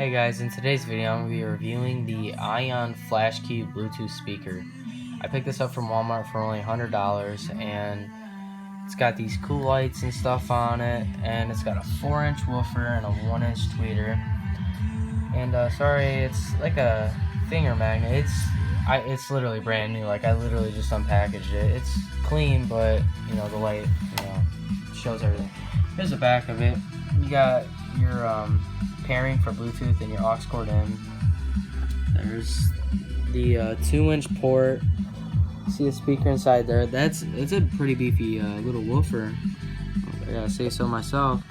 Hey guys, in today's video I'm going to be reviewing the Ion Flash Cube Bluetooth speaker. I picked this up from Walmart for only $100 and it's got these cool lights and stuff on it, and it's got a 4-inch woofer and a 1-inch tweeter. And sorry, it's like a finger magnet. It's literally brand new. Like, I literally just unpackaged it. It's clean, but you know, the light, shows everything. Here's the back of it. You got your pairing for Bluetooth and your aux cord in. There's the 2-inch port. See a speaker inside there. It's a pretty beefy little woofer. I gotta say so myself.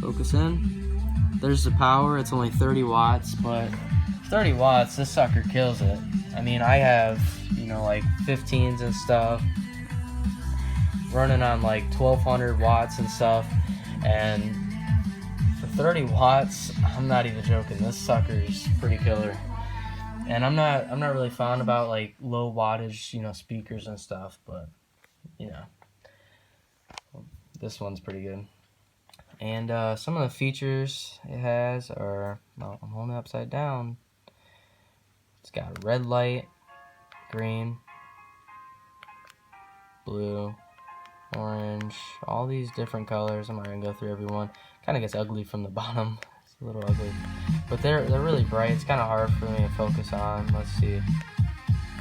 Focus in. There's the power. It's only 30 watts, but 30 watts, this sucker kills it. I mean, I have, like 15s and stuff running on like 1200 watts and stuff, and for 30 watts, I'm not even joking, this sucker's pretty killer. And I'm not really fond about like low wattage, speakers and stuff, but this one's pretty good. And some of the features it has are, well, I'm holding it upside down. It's got a red light, green, blue, orange, all these different colors. I'm not gonna go through every one. Kind of gets ugly from the bottom. It's a little ugly, but they're really bright. It's kind of hard for me to focus on. Let's see.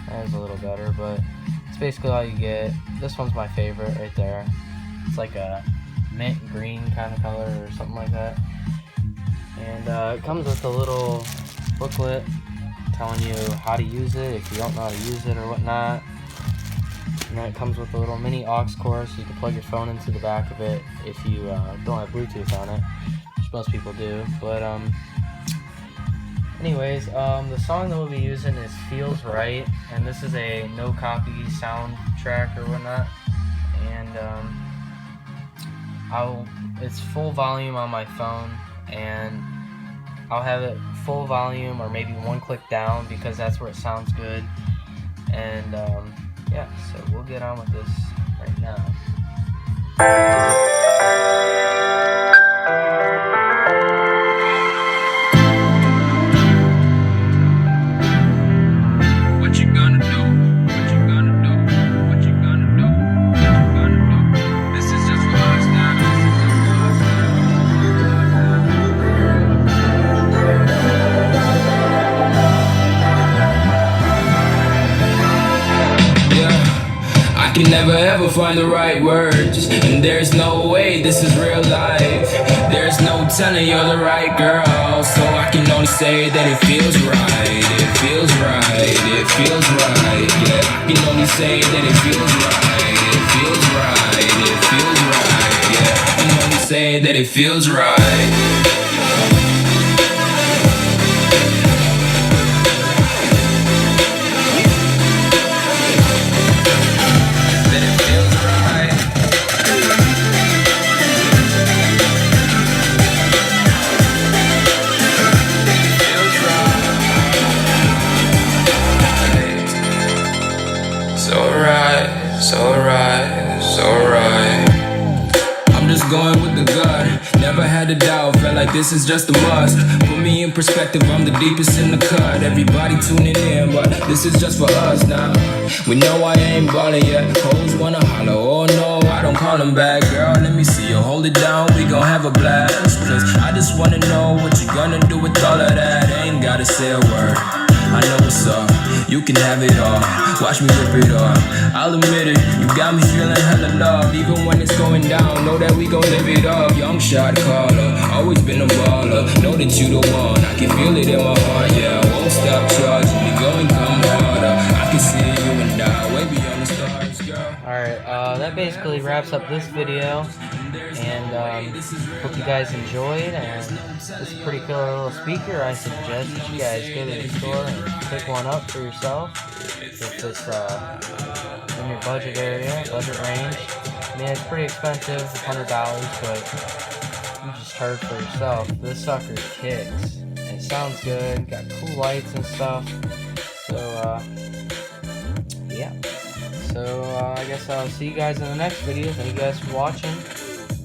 That is a little better, but it's basically all you get. This one's my favorite right there. It's like a mint green kind of color or something like that. And it comes with a little booklet telling you how to use it if you don't know how to use it or whatnot. And then it comes with a little mini aux cord, so you can plug your phone into the back of it if you don't have Bluetooth on it, which most people do. But anyways, the song that we'll be using is Feels Right, and this is a no copy soundtrack or whatnot. And it's full volume on my phone, and I'll have it full volume or maybe one click down because that's where it sounds good. And yeah, so we'll get on with this right now. What you gonna do? What you gonna do? What you gonna do? What you gonna do? This is just for us now. I can never ever find the right words, and there's no way this is real life. There's no telling you're the right girl, so I can only say that it feels right. It feels right, it feels right, yeah. I can only say that it feels right. It feels right, it feels right, yeah. I can only say that it feels right. So right. I'm just going with the gut. Never had a doubt, felt like this is just a must. Put me in perspective, I'm the deepest in the cut. Everybody tuning in, but this is just for us now. We know I ain't ballin' yet. Hoes wanna holler, oh no, I don't call them back. Girl, let me see you hold it down, we gon' have a blast. Please, I just wanna know what you gonna do with all of that. Ain't gotta say a word, I know what's up. You can have it all, watch me rip it off. I'll admit it, you got me feeling hella love. Even when it's going down, know that we gon' live it up. Young shot caller, always been a baller. Know that you the one, I can feel it in my heart. Yeah, I won't stop charging me, go and come harder. I can see you and I, way beyond the stars, girl. Alright, that basically wraps up this video. And hope you guys enjoyed, and this is a pretty killer little speaker. I suggest that you guys go to the store and pick one up for yourself if it's in your budget range. I mean, it's pretty expensive, $100, but you just heard for yourself, this sucker kicks. It sounds good, got cool lights and stuff. So yeah, so I guess I'll see you guys in the next video. Thank you guys for watching.